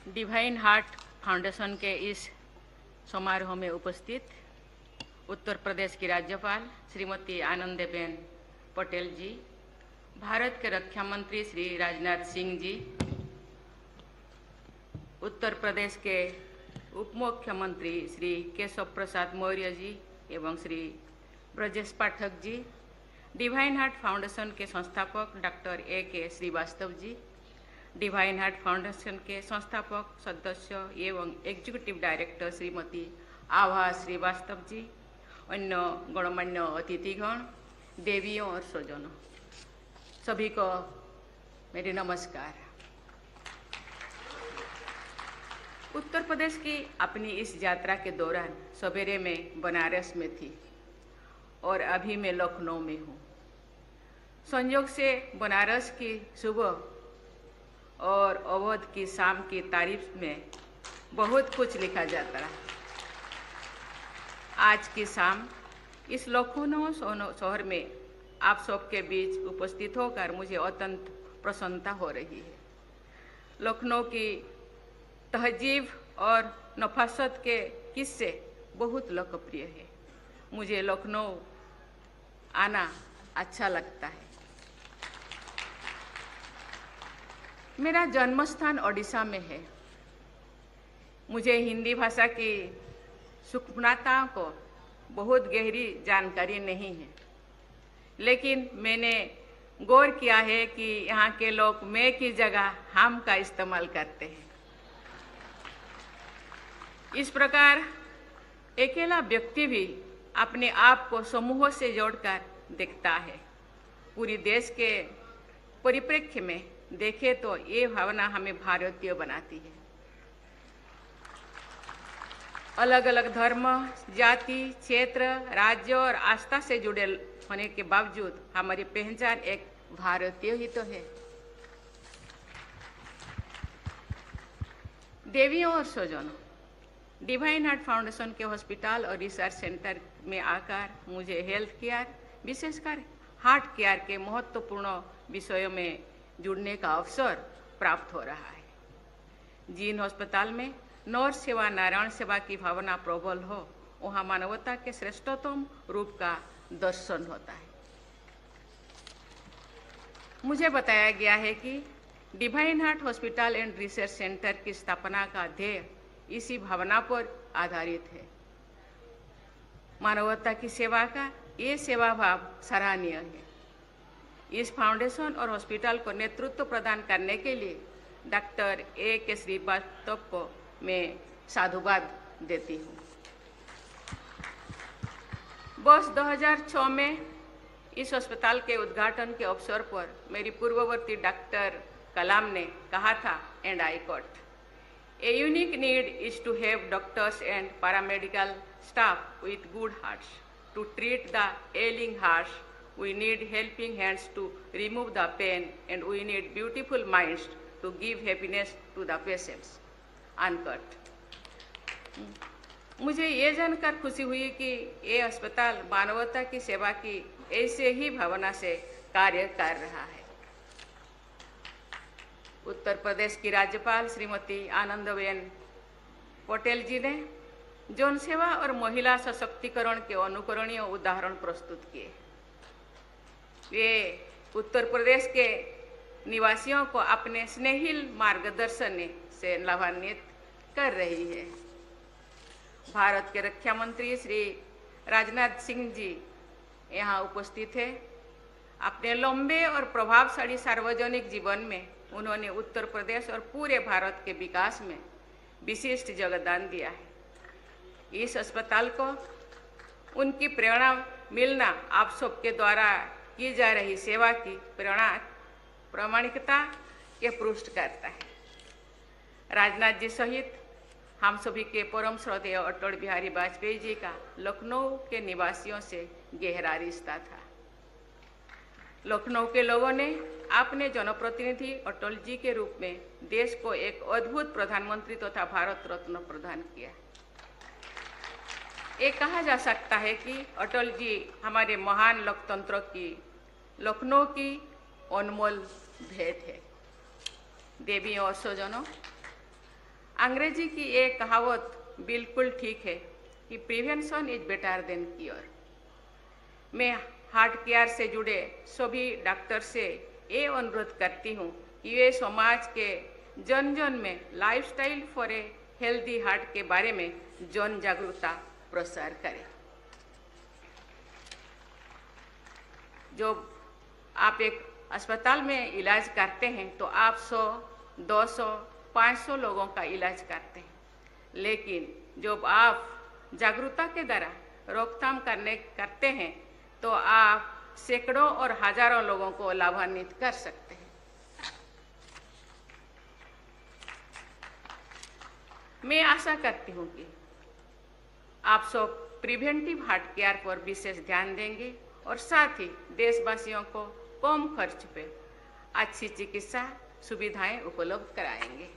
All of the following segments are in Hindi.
डिवाइन हार्ट फाउंडेशन के इस समारोह में उपस्थित उत्तर प्रदेश की राज्यपाल श्रीमती आनंदीबेन पटेल जी, भारत के रक्षा मंत्री श्री राजनाथ सिंह जी, उत्तर प्रदेश के उप मुख्यमंत्री श्री केशव प्रसाद मौर्य जी एवं Shri Brajesh Pathak ji, divine heart foundation के संस्थापक doctor A.K. Srivastava ji, divine heart foundation के संस्थापक सदस्य एवं एग्जीक्यूटिव डायरेक्टर श्रीमती आभा श्रीवास्तव जी, अन्य गणमान्य अतिथिगण, देवियों और स्वजनों, सभी को मेरे नमस्कार। उत्तर प्रदेश की अपनी इस यात्रा के दौरान सवेरे में बनारस में थी और अभी मैं लखनऊ में हूँ। संयोग से बनारस की सुबह और अवध की शाम की तारीफ में बहुत कुछ लिखा जाता है। आज की शाम इस लखनऊ शहर में आप सबके बीच उपस्थित होकर मुझे अत्यंत प्रसन्नता हो रही है। लखनऊ की तहजीब और नफासत के किस्से बहुत लोकप्रिय है। मुझे लखनऊ आना अच्छा लगता है। मेरा जन्म स्थान ओडिशा में है। मुझे हिंदी भाषा की सूक्ष्मताओं को बहुत गहरी जानकारी नहीं है, लेकिन मैंने गौर किया है कि यहाँ के लोग मैं की जगह हम का इस्तेमाल करते हैं। इस प्रकार अकेला व्यक्ति भी अपने आप को समूहों से जोड़कर देखता है। पूरी देश के परिप्रेक्ष्य में देखें तो ये भावना हमें भारतीय बनाती है। अलग अलग धर्म, जाति, क्षेत्र, राज्य और आस्था से जुड़े होने के बावजूद हमारी पहचान एक भारतीय ही तो है। देवियों और स्वजनों, डिवाइन हार्ट फाउंडेशन के हॉस्पिटल और रिसर्च सेंटर में आकर मुझे हेल्थ केयर, विशेषकर हार्ट केयर के महत्वपूर्ण विषयों में जुड़ने का अवसर प्राप्त हो रहा है। जिन अस्पताल में नर्स सेवा, नारायण सेवा की भावना प्रबल हो, वहाँ मानवता के श्रेष्ठतम रूप का दर्शन होता है। मुझे बताया गया है कि divine heart hospital and research centre की स्थापना का ध्येय इसी भावना पर आधारित है। मानवता की सेवा का ये सेवा भाव सराहनीय है। इस फाउंडेशन और हॉस्पिटल को नेतृत्व प्रदान करने के लिए डॉक्टर A.K. श्रीवास्तव को मैं साधुवाद देती हूँ। वर्ष 2006 में इस अस्पताल के उद्घाटन के अवसर पर मेरी पूर्ववर्ती डॉक्टर कलाम ने कहा था, and I quote, A unique need is to have doctors and paramedical staff with good hearts. To treat the ailing hearts, we need helping hands to remove the pain, and we need beautiful minds to give happiness to the patients. Unquote. मुझे ये जानकर खुशी हुई कि ये अस्पताल मानवता की सेवा की ऐसे ही भावना से कार्य कर रहा है। उत्तर प्रदेश की राज्यपाल श्रीमती आनंदीबेन पटेल जी ने जन सेवा और महिला सशक्तिकरण के अनुकरणीय उदाहरण प्रस्तुत किए। वे उत्तर प्रदेश के निवासियों को अपने स्नेहिल मार्गदर्शन से लाभान्वित कर रही है। भारत के रक्षा मंत्री श्री राजनाथ सिंह जी यहाँ उपस्थित हैं। अपने लंबे और प्रभावशाली सार्वजनिक जीवन में उन्होंने उत्तर प्रदेश और पूरे भारत के विकास में विशिष्ट योगदान दिया है। इस अस्पताल को उनकी प्रेरणा मिलना आप सबके द्वारा की जा रही सेवा की प्रामाणिकता के पुष्ट करता है। राजनाथ जी सहित हम सभी के परम श्रद्धेय अटल बिहारी वाजपेयी जी का लखनऊ के निवासियों से गहरा रिश्ता था। लखनऊ के लोगों ने अपने जनप्रतिनिधि अटल जी के रूप में देश को एक अद्भुत प्रधानमंत्री तथा भारत रत्न प्रदान किया। ये कहा जा सकता है कि अटल जी हमारे महान लोकतंत्र की लखनऊ की अनमोल भेंट है। देवियों और स्वजनों, अंग्रेजी की एक कहावत बिल्कुल ठीक है कि prevention is better than cure. मैं हार्ट केयर से जुड़े सभी डॉक्टर से ये अनुरोध करती हूँ कि वे समाज के जन जन में lifestyle for a healthy heart के बारे में जन जागरूकता प्रसार करें। जो आप एक अस्पताल में इलाज करते हैं तो आप 100, 200, 500 लोगों का इलाज करते हैं, लेकिन जब आप जागरूकता के द्वारा रोकथाम करते हैं तो आप सैकड़ों और हजारों लोगों को लाभान्वित कर सकते हैं। मैं आशा करती हूँ कि आप सब प्रिवेंटिव हार्ट केयर पर विशेष ध्यान देंगे और साथ ही देशवासियों को कम खर्च पे अच्छी चिकित्सा सुविधाएं उपलब्ध कराएंगे।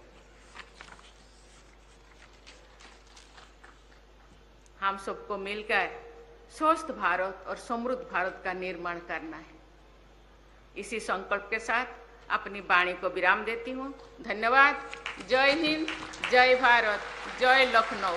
हम सबको मिलकर स्वस्थ भारत और समृद्ध भारत का निर्माण करना है। इसी संकल्प के साथ अपनी वाणी को विराम देती हूँ। धन्यवाद। जय हिंद, जय भारत, जय लखनऊ।